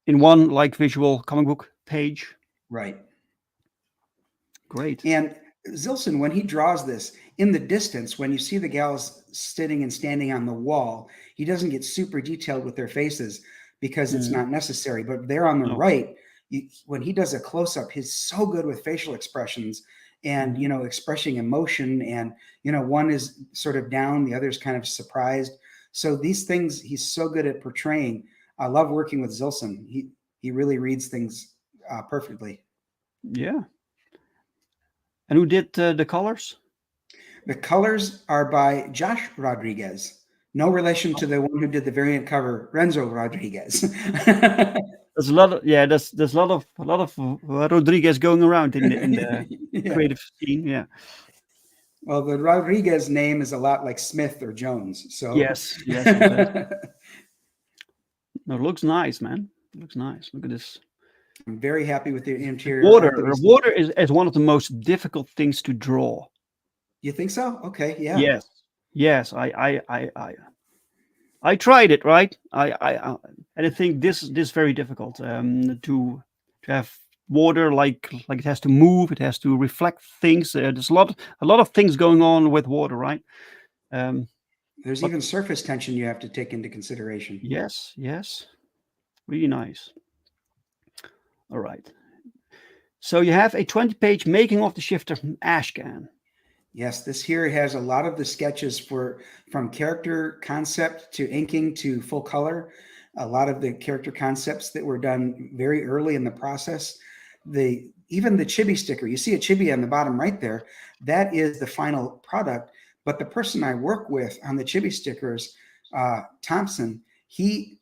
S1: one like visual comic book page.
S2: Right.
S1: Great.
S2: And Zilson, when he draws this in the distance, when you see the gals sitting and standing on the wall, he doesn't get super detailed with their faces because it's not necessary. But there on the right, when he does a close-up, he's so good with facial expressions and, expressing emotion. And, one is sort of down, the other is kind of surprised. So these things he's so good at portraying. I love working with Zilson. He really reads things perfectly.
S1: Yeah. And who did the colors?
S2: The colors are by Josh Rodriguez. No relation to the one who did the variant cover, Renzo Rodriguez.
S1: There's a lot of there's a lot of Rodriguez going around in the creative scene. Yeah.
S2: Well, the Rodriguez name is a lot like Smith or Jones. So
S1: yes. No, it looks nice, man. It looks nice. Look at this.
S2: I'm very happy with the interior.
S1: Water is one of the most difficult things to draw.
S2: You think so? Okay, yeah.
S1: Yes. I tried it, right? And I think this is very difficult to have water like it has to move, it has to reflect things. There's a lot of things going on with water, right?
S2: There's even surface tension you have to take into consideration.
S1: Yes, really nice. All right. So you have a 20-page making of the shifter from Ashcan.
S2: Yes, this here has a lot of the sketches from character concept to inking to full color. A lot of the character concepts that were done very early in the process. Even the chibi sticker, you see a chibi on the bottom right there, that is the final product. But the person I work with on the chibi stickers, Thompson, he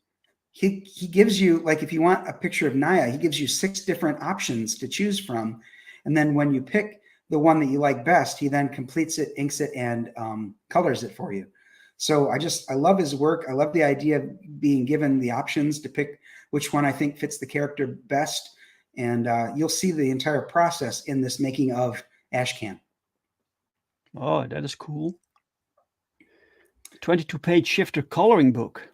S2: gives you, like, if you want a picture of Naya, he gives you 6 different options to choose from. And then when you pick the one that you like best, he then completes it, inks it, and colors it for you. So I love his work. I love the idea of being given the options to pick which one I think fits the character best. And you'll see the entire process in this making of Ashcan.
S1: Oh, that is cool. 22-page shifter coloring book.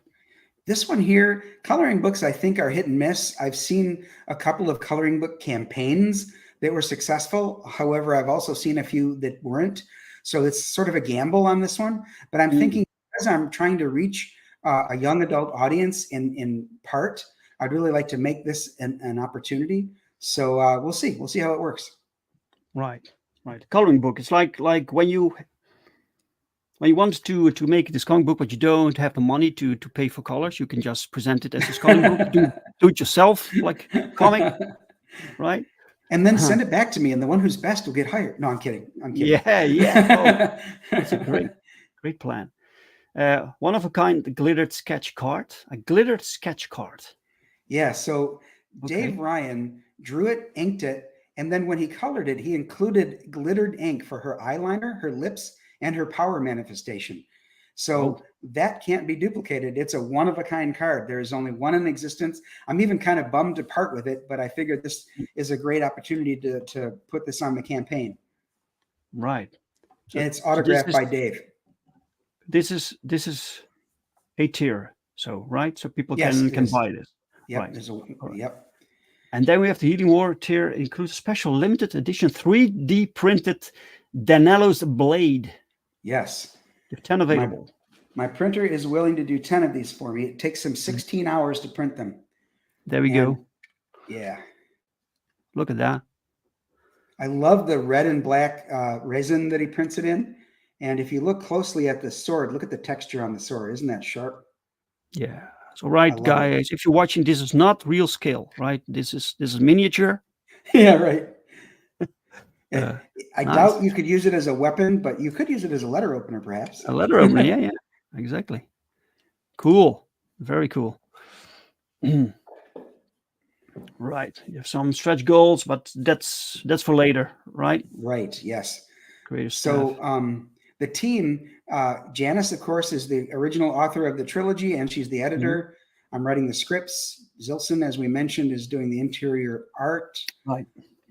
S2: This one here, coloring books, I think, are hit and miss. I've seen a couple of coloring book campaigns that were successful. However, I've also seen a few that weren't. So it's sort of a gamble on this one. But I'm thinking, as I'm trying to reach a young adult audience in part, I'd really like to make this an opportunity. So we'll see. We'll see how it works.
S1: Right. Coloring book. It's like when you want to make this comic book, but you don't have the money to pay for colors, you can just present it as this comic book. Do it yourself, like comic, right?
S2: And then send it back to me, and the one who's best will get hired. No, I'm kidding.
S1: Yeah. That's a great plan. One of a kind, glittered sketch card. A glittered sketch card.
S2: Yeah. So Dave Ryan drew it, inked it, and then when he colored it, he included glittered ink for her eyeliner, her lips, and her power manifestation. So that can't be duplicated. It's a one-of-a-kind card. There is only one in existence. I'm even kind of bummed to part with it, but I figured this is a great opportunity to put this on the campaign.
S1: Right. So,
S2: And it's
S1: so
S2: autographed by Dave.
S1: this is a tier. So right, so people
S2: Yes, it
S1: can
S2: is.
S1: buy this.
S2: Yep.
S1: Right. Right.
S2: Yep.
S1: And then we have the Healing War tier, includes a special limited edition 3D printed Danielos blade.
S2: Yes.
S1: You have 10 available.
S2: My printer is willing to do 10 of these for me. It takes him 16 hours to print them.
S1: There we go.
S2: Yeah.
S1: Look at that.
S2: I love the red and black resin that he prints it in. And if you look closely at the sword, look at the texture on the sword. Isn't that sharp?
S1: Yeah. So right, guys, if you're watching, this is not real scale, right? This is miniature.
S2: Yeah, right. I
S1: nice.
S2: doubt you could use it as a weapon, but you could use it as a letter opener, perhaps.
S1: A letter opener, yeah, exactly. Cool, very cool. Right, you have some stretch goals, but that's for later, right?
S2: Right. Yes.
S1: Great.
S2: So the team, Janice, of course, is the original author of the trilogy, and she's the editor. I'm writing the scripts. Zilson, as we mentioned, is doing the interior art.
S1: Right.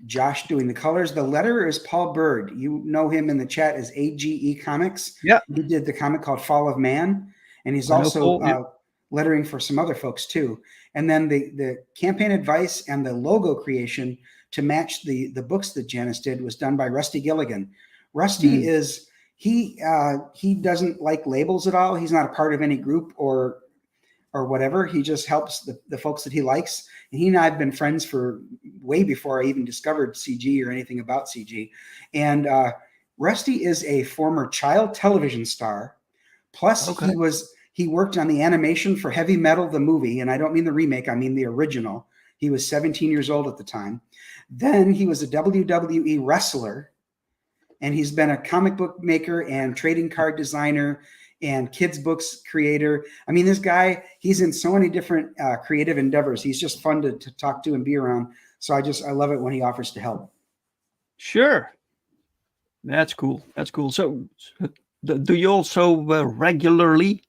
S2: Josh doing the colors. The letterer is Paul Bird. You know him in the chat as AGE Comics.
S1: Yeah.
S2: He did the comic called Fall of Man, and he's also lettering for some other folks too. And then the campaign advice and the logo creation to match the books that Janice did was done by Rusty Gilligan. Rusty is he doesn't like labels at all. He's not a part of any group or whatever. He just helps the folks that he likes. And he and I have been friends for way before I even discovered CG or anything about CG. And Rusty is a former child television star. Plus he worked on the animation for Heavy Metal, the movie. And I don't mean the remake, I mean the original. He was 17 years old at the time. Then he was a WWE wrestler. And he's been a comic book maker and trading card designer and kids books creator. I mean, this guy, he's in so many different creative endeavors. He's just fun to talk to and be around. So I love it when he offers to help.
S1: Sure. That's cool. That's cool. So do you also regularly,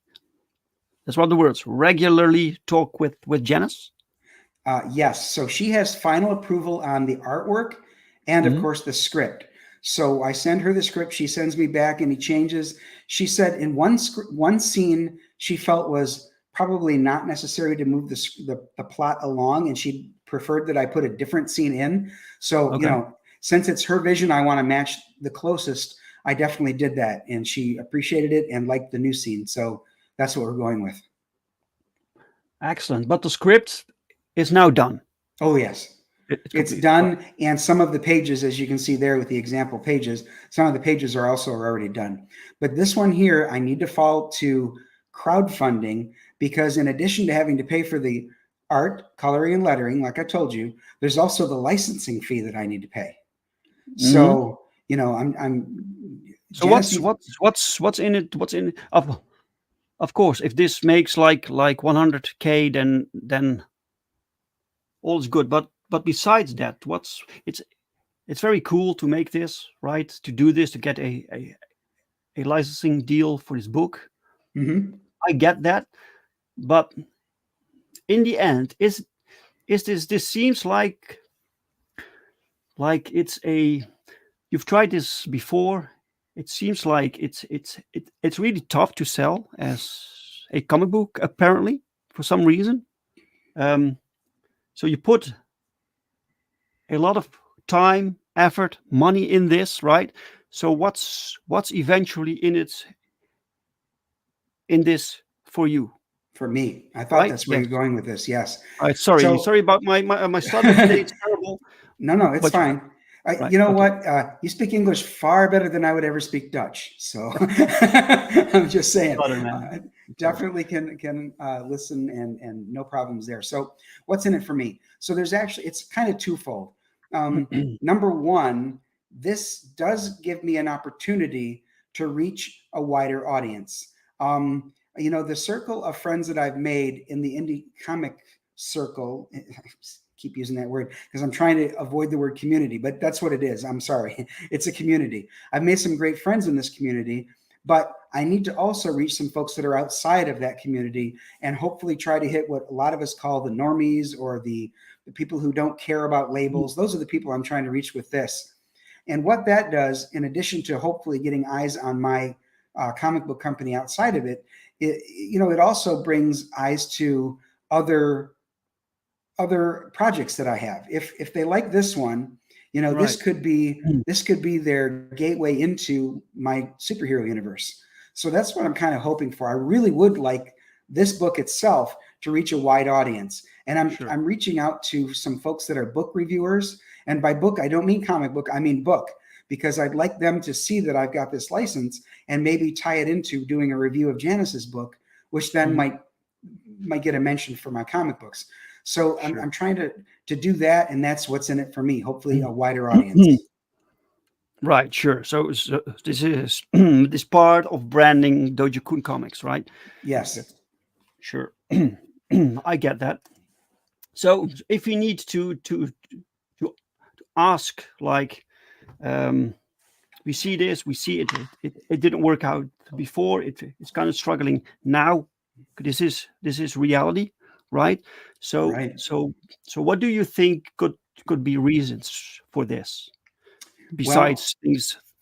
S1: that's one of the words, regularly talk with Janice?
S2: Yes. So she has final approval on the artwork and of course the script. So I send her the script. She sends me back any changes. She said in one scene she felt was probably not necessary to move the plot along, and she preferred that I put a different scene in. So, you know, since it's her vision, I want to match the closest. I definitely did that, and she appreciated it and liked the new scene. So that's what we're going with. Excellent.
S1: But the script is now done.
S2: Oh, yes. It's done, and some of the pages, as you can see there with the example pages, some of the pages are also already done. But this one here, I need to fall to crowdfunding because in addition to having to pay for the art, coloring, and lettering, like I told you, there's also the licensing fee that I need to pay. So, you know,
S1: So what's in it? What's in it? Of course, if this makes like 100K, then all is good. But besides that, it's very cool to make this, right? To do this, to get a licensing deal for this book. I get that, but in the end, is this seems like it's you've tried this before. It seems like it's really tough to sell as a comic book, apparently, for some reason. So you put a lot of time, effort, money in this, right? So what's eventually in this for you?
S2: For me, I thought that's where you're going with this. Yes.
S1: Sorry about my stutter today. It's terrible.
S2: No, it's fine. You know what? You speak English far better than I would ever speak Dutch. So I'm just saying, definitely can listen and no problems there. So what's in it for me? So there's actually, it's kind of twofold. Number one, this does give me an opportunity to reach a wider audience. You know, the circle of friends that I've made in the indie comic circle, keep using that word because I'm trying to avoid the word community, but that's what it is. I'm sorry. It's a community. I've made some great friends in this community, but I need to also reach some folks that are outside of that community and hopefully try to hit what a lot of us call the normies or the people who don't care about labels. Those are the people I'm trying to reach with this. And what that does, in addition to hopefully getting eyes on my comic book company outside of it, it also brings eyes to other projects that I have. If they like this one,
S1: Right.
S2: this could be their gateway into my superhero universe. So that's what I'm kind of hoping for. I really would like this book itself to reach a wide audience. And I'm reaching out to some folks that are book reviewers. And by book, I don't mean comic book, I mean book, because I'd like them to see that I've got this license and maybe tie it into doing a review of Janice's book, which then might get a mention for my comic books. So I'm trying to do that, and that's what's in it for me. Hopefully, a wider audience.
S1: Right, sure. So this is this part of branding Dojo Kun Comics, right?
S2: Yes.
S1: Sure. I get that. So if you need to ask, like, we see this, we see it didn't work out before. It's kind of struggling now. This is reality, right? So
S2: Right.
S1: so what do you think could be reasons for this, besides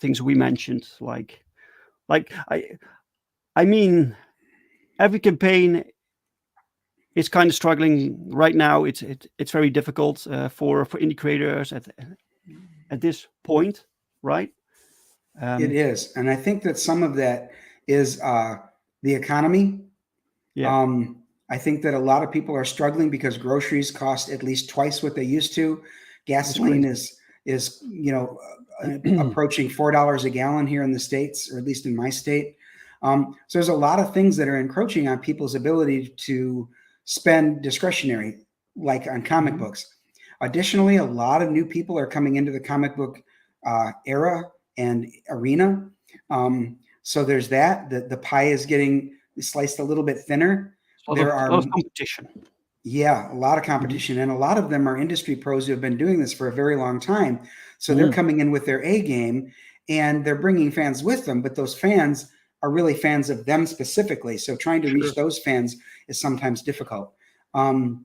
S1: things we mentioned, like I mean, every campaign is kind of struggling right now. It's very difficult for indie creators at this point, right?
S2: It is, and I think that some of that is the economy.
S1: Yeah.
S2: I think that a lot of people are struggling because groceries cost at least twice what they used to. Gasoline is approaching $4 a gallon here in the States, or at least in my state. So there's a lot of things that are encroaching on people's ability to spend discretionary, like on comic books. Additionally, a lot of new people are coming into the comic book era and arena. So there's that. The pie is getting sliced a little bit thinner. There are a lot of
S1: competition.
S2: Yeah, a lot of competition. And a lot of them are industry pros who have been doing this for a very long time. So they're coming in with their A game, and they're bringing fans with them, but those fans are really fans of them specifically. So trying to reach those fans is sometimes difficult. I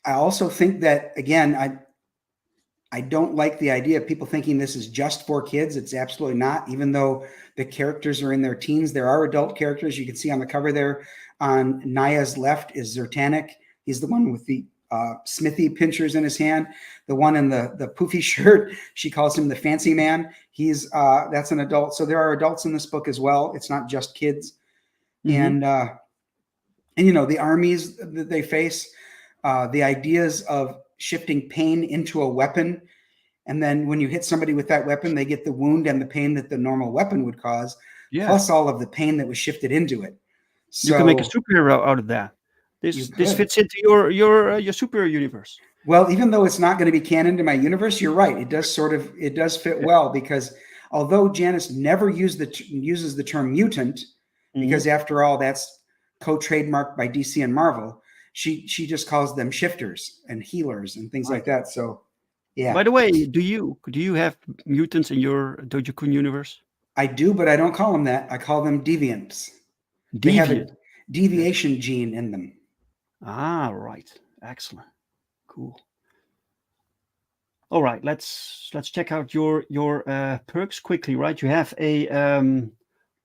S2: also think that, again, I don't like the idea of people thinking this is just for kids. It's absolutely not. Even though the characters are in their teens, there are adult characters. You can see on the cover there on Naya's left is Zertanic. He's the one with the smithy pinchers in his hand. The one in the poofy shirt, she calls him the fancy man. That's an adult. So there are adults in this book as well. It's not just kids. And the armies that they face, the ideas of shifting pain into a weapon. And then when you hit somebody with that weapon, they get the wound and the pain that the normal weapon would cause, plus all of the pain that was shifted into it. So
S1: you can make a superhero out of that. This fits into your superhero universe.
S2: Well, even though it's not going to be canon to my universe, you're right. It does fit well, because although Janice never uses the term mutant, because after all, that's co-trademarked by DC and Marvel, she just calls them shifters and healers and things like that. So, yeah.
S1: By the way, do you have mutants in your Dojo Kun universe?
S2: I do, but I don't call them that. I call them deviants. They have a deviation gene in them.
S1: Ah, right. Excellent. Cool. All right, let's check out your perks quickly. Right, you have a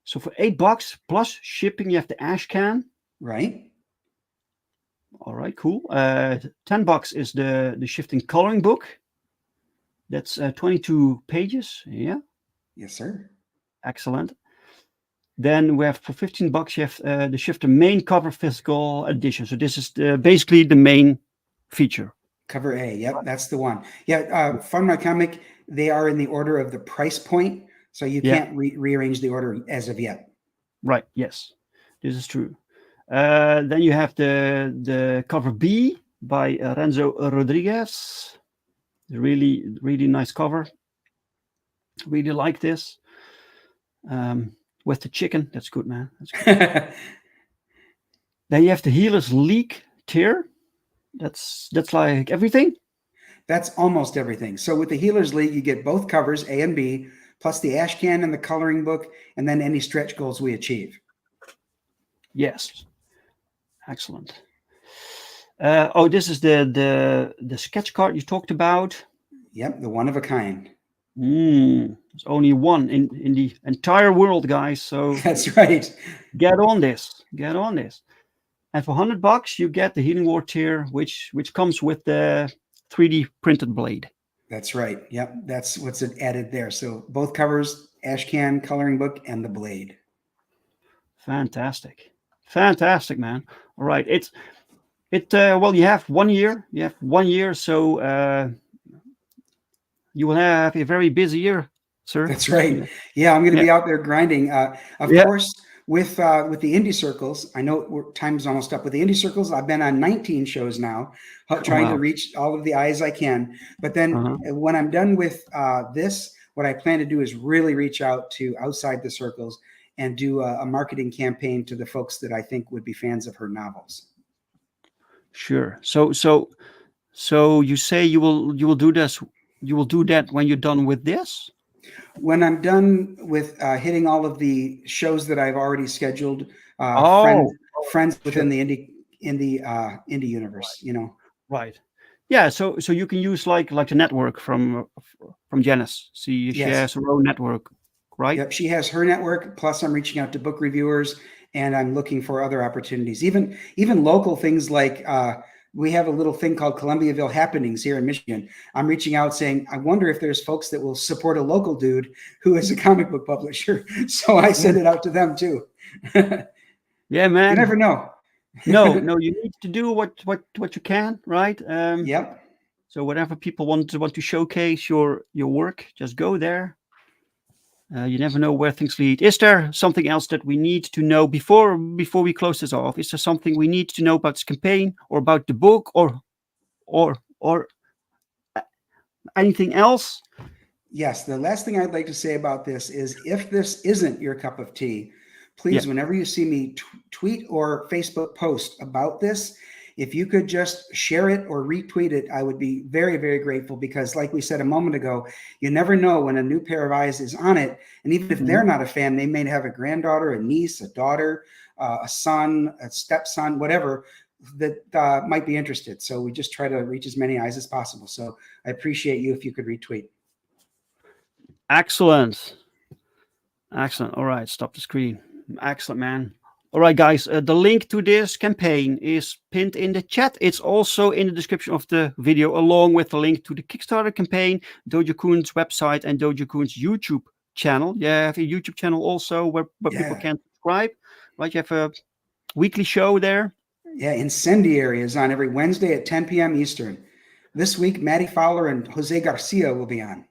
S1: so for $8 plus shipping, you have the ash can.
S2: Right.
S1: All right, cool. $10 is the shifting coloring book. That's 22 pages. Yeah.
S2: Yes, sir.
S1: Excellent. Then we have for $15, you have the shifter main cover physical edition. So this is basically the main feature.
S2: Cover A. Yep, that's the one. Yeah, FundMyComic, they are in the order of the price point, so you can't rearrange the order as of yet.
S1: Right. Yes, this is true. Then you have the cover B by Renzo Rodriguez. Really, really nice cover. Really like this. With the chicken, that's good, man. That's good. Then you have the Healer's League tier. That's like everything.
S2: That's almost everything. So with the Healer's League, you get both covers, A and B, plus the ash can and the coloring book, and then any stretch goals we achieve.
S1: Yes. Excellent. This is the sketch card you talked about.
S2: Yep, the one of a kind.
S1: There's only one in the entire world, guys. So
S2: That's right.
S1: get on this. Get on this. And for $100, you get the Healing Ward tier, which comes with the 3D printed blade.
S2: That's right. Yep, that's what's added there. So both covers, Ashcan coloring book, and the blade.
S1: Fantastic, fantastic, man. All right, well, you have 1 year. You have 1 year, so you will have a very busy year, sir.
S2: That's right. Yeah, I'm going to be out there grinding. Of course, with the indie circles, I know time's almost up. With the indie circles, I've been on 19 shows now, trying to reach all of the eyes I can. But then when I'm done with this, what I plan to do is really reach out to outside the circles and do a marketing campaign to the folks that I think would be fans of her novels.
S1: Sure. So you say you will do this. You will do that when you're done with this?
S2: When I'm done with hitting all of the shows that I've already scheduled, friends within the indie universe, you know.
S1: Right. Yeah. So you can use like the network from Janice. She has her own network, right?
S2: Yep. She has her network. Plus, I'm reaching out to book reviewers, and I'm looking for other opportunities. Even local things like. We have a little thing called Columbiaville Happenings here in Michigan. I'm reaching out saying, I wonder if there's folks that will support a local dude who is a comic book publisher. So I send it out to them too.
S1: Yeah, man.
S2: You never know.
S1: No, you need to do what you can, right?
S2: Yep.
S1: So whatever people want to showcase your work, just go there. You never know where things lead. Is there something else that we need to know before we close this off? Is there something we need to know about this campaign or about the book or anything else?
S2: Yes. The last thing I'd like to say about this is if this isn't your cup of tea, please, whenever you see me tweet or Facebook post about this, if you could just share it or retweet it, I would be very, very grateful because like we said a moment ago, you never know when a new pair of eyes is on it. And even if they're not a fan, they may have a granddaughter, a niece, a daughter, a son, a stepson, whatever that might be interested. So we just try to reach as many eyes as possible. So I appreciate you if you could retweet.
S1: Excellent. All right, stop the screen. Excellent, man. All right, guys, the link to this campaign is pinned in the chat. It's also in the description of the video, along with the link to the Kickstarter campaign, Dojo Kun's website, and Dojo Kun's YouTube channel. You have a YouTube channel also where people can subscribe, right? You have a weekly show there.
S2: Yeah, Incendiary is on every Wednesday at 10 p.m. Eastern. This week, Maddie Fowler and Jose Garcia will be on.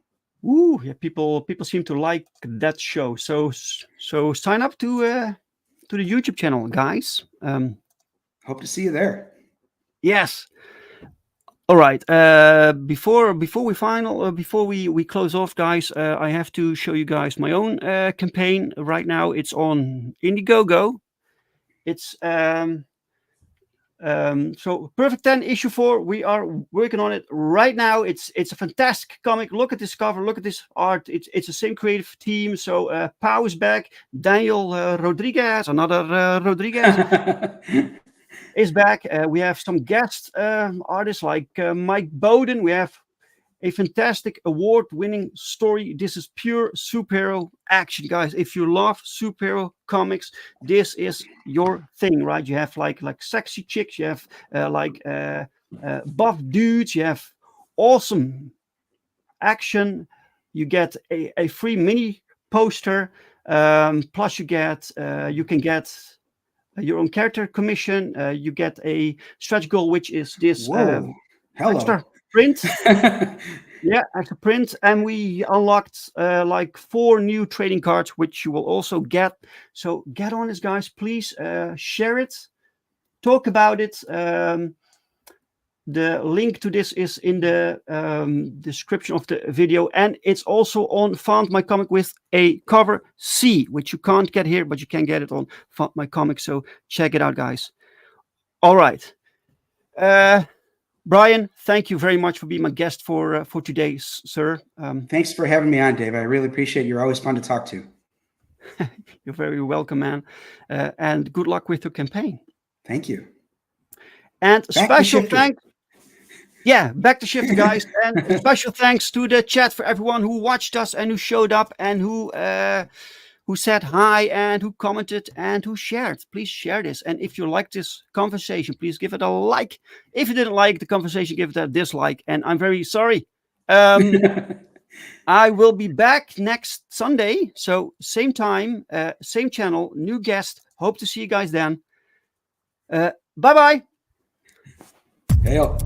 S1: Ooh, yeah, people seem to like that show. So sign up to the YouTube channel, guys.
S2: Hope to see you there.
S1: Yes. All right. Before we close off, guys, I have to show you guys my own campaign right now. It's on Indiegogo. It's so Perfect 10 issue 4. We are working on it right now. It's a fantastic comic. Look at this cover. Look at this art. It's the same creative team. So Pau is back. Daniel Rodriguez, another Rodriguez, is back. We have some guest artists like Mike Bowden. We have a fantastic award-winning story. This is pure superhero action, guys. If you love superhero comics, this is your thing, right? You have like sexy chicks, you have buff dudes, you have awesome action. You get a free mini poster. Plus, you can get your own character commission. You get a stretch goal, which is this extra print. Extra print, and we unlocked like 4 new trading cards, which you will also get. So get on this, guys. Please share it, talk about it. The link to this is in the description of the video, and it's also on FundMyComic with a cover C, which you can't get here, but you can get it on FundMyComic. So check it out, guys. All right. Brian, thank you very much for being my guest for today, sir.
S2: Thanks for having me on, Dave. I really appreciate it. You're always fun to talk to.
S1: You're very welcome, man. And good luck with your campaign.
S2: Thank you.
S1: And special thanks. Yeah, back to shift, guys. And special thanks to the chat for everyone who watched us and who showed up and who said hi and who commented and who shared. Please share this. And if you like this conversation, please give it a like. If you didn't like the conversation, give it a dislike. And I'm very sorry. I will be back next Sunday. So same time, same channel, new guest. Hope to see you guys then. Bye-bye.
S2: Hey, yo.